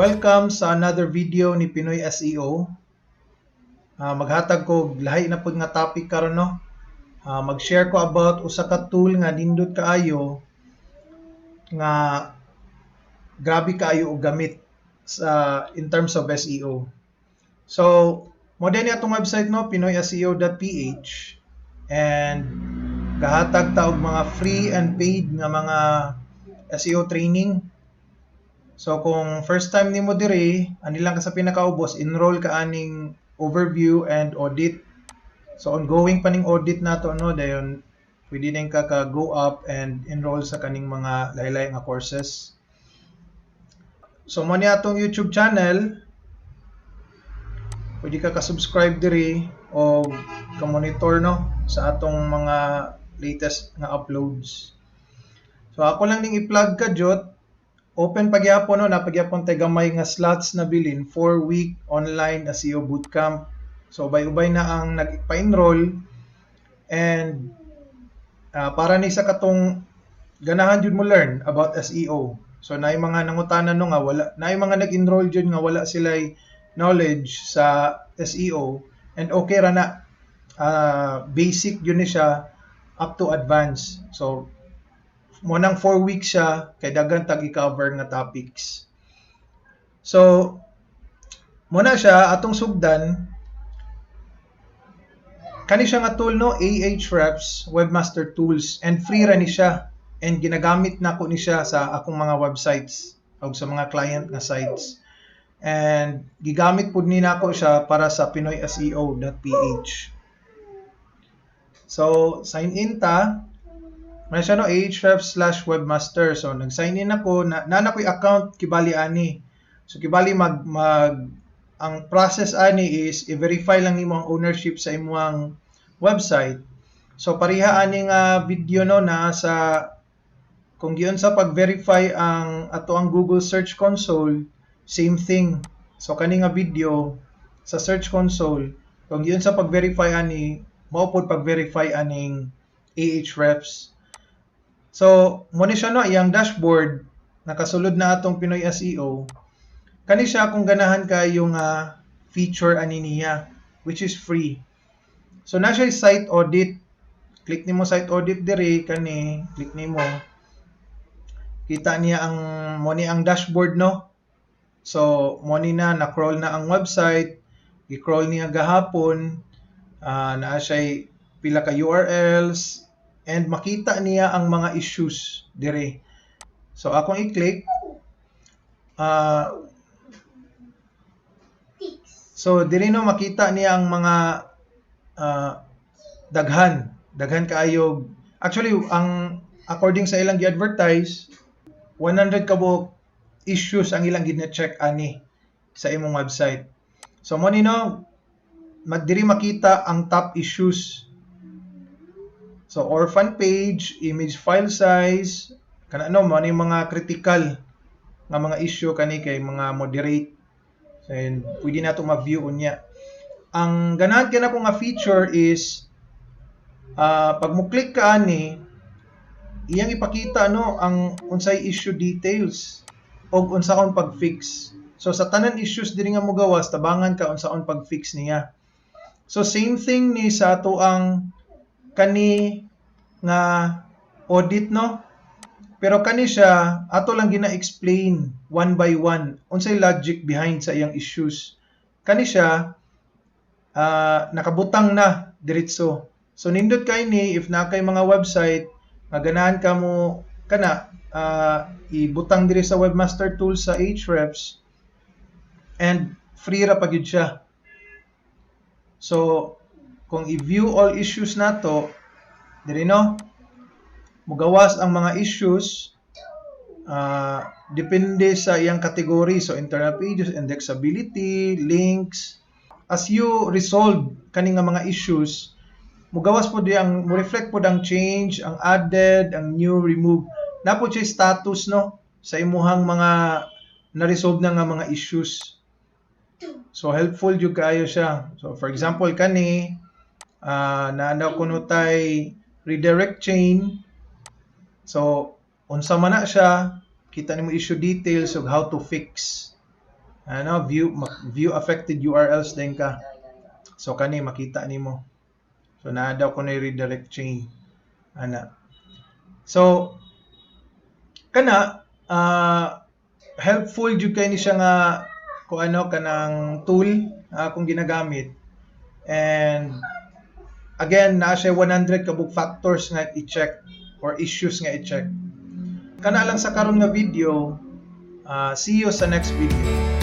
Welcome sa another video ni Pinoy SEO. Maghatag ko lahi na pud nga topic karon no. Mag-share ko about usa ka tool nga nindot kaayo nga grabe kaayo og gamit sa in terms of SEO. So, mo din atong website no, pinoyseo.ph, and gahatag ta og mga free and paid nga mga SEO training. So kung first time nimo diri, ani lang ka sa pinakaubos, enroll ka aning overview and audit. So ongoing pa ning audit nato no, dayon pwede din ka go up and enroll sa kaning mga laylay nga courses. So mo ni atong YouTube channel, pwede ka subscribe diri o ka-monitor no sa atong mga latest nga uploads. So ako lang ning i-plug ka jot. Open pagyapon no, napagyapon tay gamay nga slots na bilin 4-week online SEO bootcamp. So ubay-ubay na ang nagpa-enroll, and para ni sa katong ganahan jud mo learn about SEO. So naay mga nangutanan no nga wala, naay mga nag-enroll jud nga wala sila'y knowledge sa SEO, and okay ra na. Basic yun ni siya up to advanced. So mo nang 4 weeks siya kay daghan tag i-cover nga topics. So mo na siya atong sugdan, kani siya nga tool no, Ahrefs Webmaster Tools, and free ra ni siya, and ginagamit nako ni siya sa akong mga websites o sa mga client nga sites, and gigamit pud ni nako siya para sa pinoyseo.ph. So sign in ta. May siya no, Ahrefs/webmaster. So nag-sign in ako, na ko'y account kibali ani. So kibali ang process ani is i-verify lang nimo ang ownership sa imong website. So pareha ani nga video no na sa kung giyon sa pag-verify ang ato ang Google Search Console, same thing. So kani nga video sa Search Console, kung giyon sa pag-verify ani, mao pod pag-verify aning Ahrefs. So, mo ni siya no, iyang dashboard, nakasulod na atong Pinoy SEO. Kani siya kung ganahan kayo nga feature ani niya, which is free. So, na siya site audit. Click nimo site audit diri, kani, click nimo. Kita niya ang mo ni ang dashboard no. So, mo ni na crawl na ang website, i-crawl niya gahapon, naa siya pila ka URLs, and makita niya ang mga issues dire. So akong i-click, so dire no makita niya ang mga daghan kaayo. Actually ang according sa ilang gi-advertise, 100 kabuk issues ang ilang gina-check ani sa imong website. So mo ni no, diri makita ang top issues. So orphan page, image file size, kana no mo ni mga critical nga mga issue kani kay mga moderate. So and pwede nato ma-view unya. Ang ganahan kana ko nga feature is pag mo click ka ani, iyang ipakita no ang unsay issue details og unsaon pag-fix. So sa tanan issues diri nga mo gawas, tabangan ka unsaon pag-fix niya. So same thing ni sa ato ang kani nga audit no, pero kani siya ato lang gina-explain one by one unsay logic behind sa iyang issues. Kani siya nakabutang na diretso. So nindot kay ni if na kay mga website nga ganahan ka mo kana ibutang diri sa Webmaster Tools sa Ahrefs, and free ra pagyud siya. So kung i-view all issues nato diri no, mugawas ang mga issues depende sa iyang category. So internal pages, indexability, links. As you resolve kani nga mga issues, mugawas po di ang mo-reflect po ang change, ang added, ang new, remove. Napo siya status no sa imuhang mga na-resolve na nga mga issues. So helpful jud kaayo siya. So for example kani naanaw kuno tay redirect chain. So unsa man na siya, kita nimo issue details of how to fix. view affected URLs din ka. So kani makita nimo. So naa daw ko na redirect chain ana. So kana helpful jud kay ni siya nga kung ano kanang tool kung ginagamit. And again, naa siya 100 kabuk factors nga i-check or issues nga i-check. Kana lang sa karon nga video. See you sa next video.